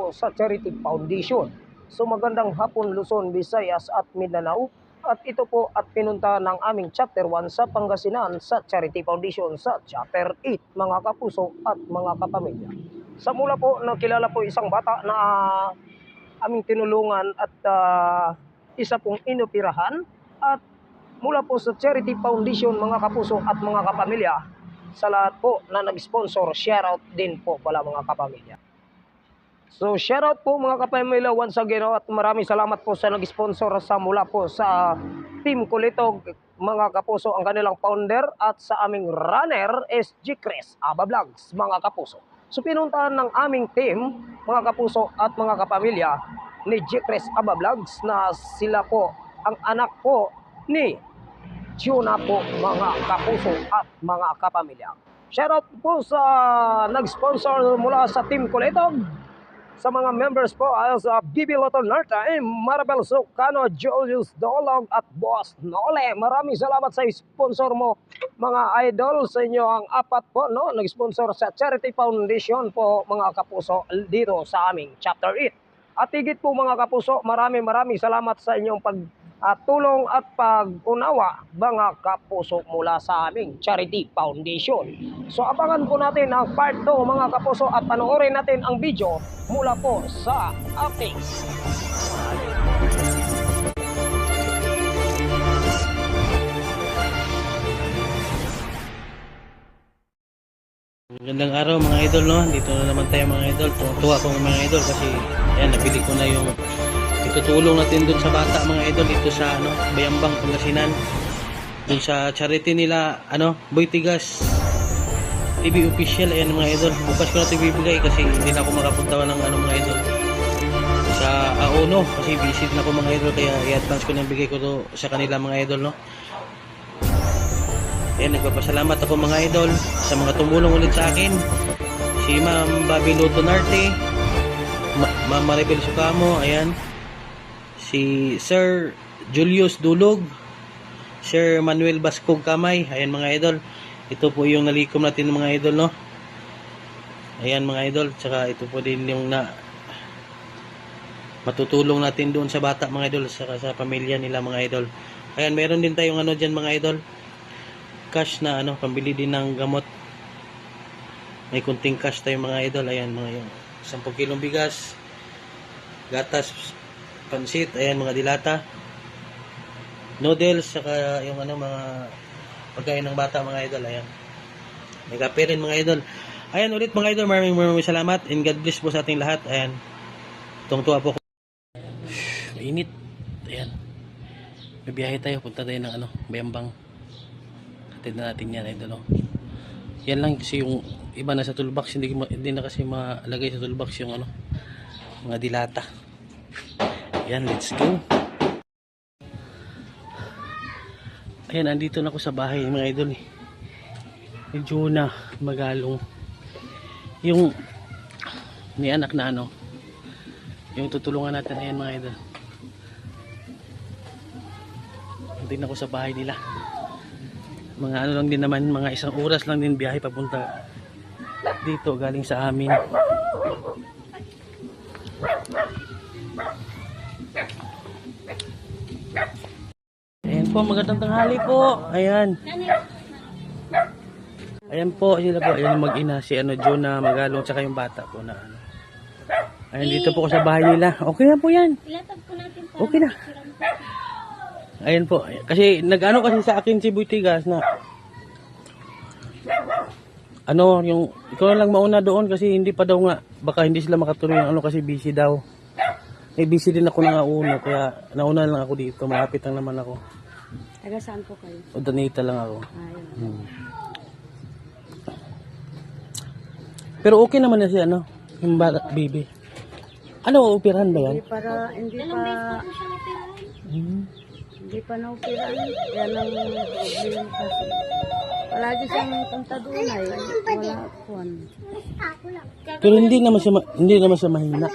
po sa Charity Foundation. So magandang hapon Luzon, Visayas at Mindanao. At ito po at pinunta ng aming Chapter 1 sa Pangasinan sa Charity Foundation sa Chapter 8, mga kapuso at mga kapamilya. Sa mula po nakilala po isang bata na aming tinulungan at isa pong inoperahan. At mula po sa Charity Foundation, mga kapuso at mga kapamilya, sa lahat po na nag-sponsor, shoutout din po pala mga kapamilya. So shoutout po mga kapamilya once again, at maraming salamat po sa nag-sponsor sa mula po sa Team Kulitog, mga kapuso, ang kanilang founder, at sa aming runner is Jicres Aba Vlogs, mga kapuso. So pinuntahan ng aming team, mga kapuso at mga kapamilya, ni Jicres Aba Vlogs na sila po ang anak po ni Juna po, mga kapuso at mga kapamilya. Shoutout po sa nag-sponsor mula sa Team Kulitog. Sa mga members po ay sa Bibi Loto Narta, Marabel Sucano, Julius Dolog at Boss Nole. Maraming salamat sa sponsor mo mga idol, sa inyo ang apat po no, nag-sponsor sa Charity Foundation po mga kapuso dito sa aming Chapter 8. At higit po mga kapuso, maraming salamat sa inyong tulong at pag-unawa mga kapuso mula sa aming Charity Foundation. So abangan po natin ang part 2 mga kapuso, at panoorin natin ang video mula po sa ating Magandang araw mga idol, no? Dito na naman tayo mga idol. Tuwa ko mga idol kasi ayan, nabili ko na yung itutulong natin dun sa bata mga idol dito sa Bayambang, Pangasinan. Dun sa charity nila Boy Tigas TV official. Ayan mga idol, bukas ko na ito bibigay kasi hindi na ako makapunta ng mga idol sa Aono kasi visit na ko mga idol, kaya i-advance ko na bigay ko to sa kanila mga idol, no? Ayan, nagpapasalamat ako mga idol sa mga tumulong ulit sa akin, si Ma'am Babi Loto Narte, Ma'am Maribel Sucamo, ayan, si Sir Julius Dulog, Sir Manuel Bascog Kamay. Ayan mga idol, ito po yung nalikom natin mga idol, no? Ayan mga idol, tsaka ito po din yung matutulong natin doon sa bata mga idol, saka sa pamilya nila mga idol. Ayan, meron din tayong dyan mga idol, cash na pambili din ng gamot. May kunting cash tayo mga idol. Ayan mga yung 10 kilong bigas, gatas, pansit, ayan mga dilata, noodles, saka yung mga pagkain ng bata mga idol. Ayan, may kape rin mga idol. Ayan ulit mga idol, maraming salamat and God bless po sa ating lahat. Ayan, tuwa po ko. Init. Ayan, bibiyahe tayo, punta tayo ng Bayambang. Hatid na natin yan idol, no? Yan lang kasi yung iba na sa toolbox, hindi na kasi malagay sa toolbox yung mga dilata. Yan, let's go. Ayan, andito na ako sa bahay mga idol, medyo na magalong yung ni anak na yung tutulungan natin. Ayan mga idol, andito na ako sa bahay nila. Mga lang din naman, mga 1 oras lang din biyahe papunta dito galing sa amin. Ayan po, magandang tanghali po. Ayan. Ayan po, sila po. Ayan yung mag-ina, si Juna Magalong, tsaka yung bata po na Ayan, dito po ko sa bahay nila. Okay na po yan. Okay na. Ayan po, kasi kasi sa akin si Boy Tigas na yung ikaw na lang mauna doon kasi hindi pa daw nga, baka hindi sila makatuloy ng kasi busy daw. Busy din ako na uno, kaya nauna lang ako dito, malapit lang naman ako. Taga saan po kayo? O Danita lang ako. Pero okay naman na si yung baby. Operahan ba yan? Hindi pa na-operahan. Yan ang problem kasi. Palagi siyang punta doon ay wala akuan. Pero hindi naman siya mahina. Hindi naman.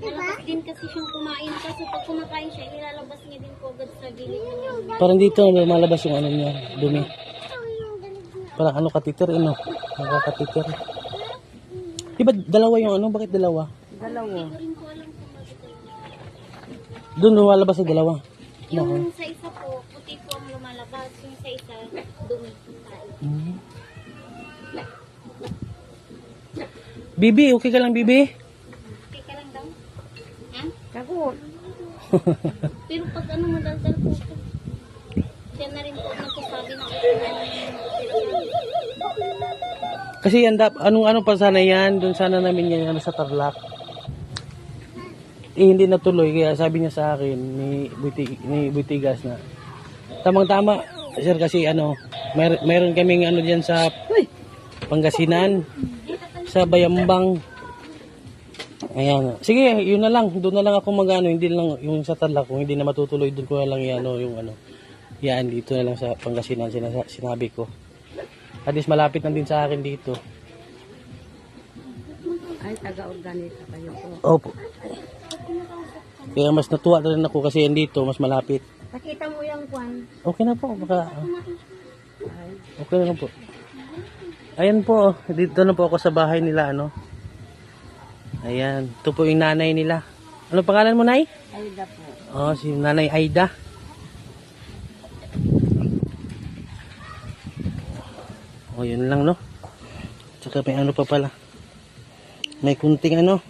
Malakas din kasi siyang kumain kasi pag kumakain siya, ilalabas niya din po agad sa gilid niya. Parang dito malabas yung niya, dumi. Parang katiter, nakakatiter. Di ba dalawa yung ano? Bakit dalawa? Dalawa. Hindi ko rin po alam kung bakit talaga. Doon lumalabas sa dalawa. Yung sa isa po, puti po ang lumalabas. Yung sa isa, dumi. Mhm. Bibi, okay ka lang, Bibi? Okay ka lang daw? Ha? Kagot. Pero pag ano madaldal po ito. Siya na rin po nagsasabi na ito na Kasi yan, anong pa sana yan? Doon sana namin yan ano, sa Tarlac. Hindi natuloy, kaya sabi niya sa akin ni Butigas na tamang-tama, sir, kasi ano, mayroon kaming ano diyan sa Pangasinan, sa Bayambang. Ayan. Sige, yun na lang. Doon na lang ako magano, hindi lang yung sa Tarlac, kung hindi na matutuloy doon ko na lang yan, yung ano. Yan, dito na lang sa Pangasinan sinabi ko. At least malapit na din sa akin dito. Ay, taga-organita kayo po. Opo. Kaya mas natuwa na rin ako kasi yan dito, mas malapit. Nakita mo yung kwan? Okay na po, baka. Okay na lang po. Ayan po, dito na po ako sa bahay nila, ano. Ayan, ito po yung nanay nila. Ano pangalan mo, Nay? Aida po. Oh, si Nanay Aida. Oh, yun lang, no? Tsaka may ano pa pala. May kunting ano.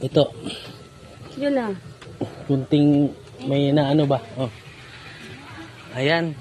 Ito, Yun na. kunting may na ano ba? Oh. Ayan.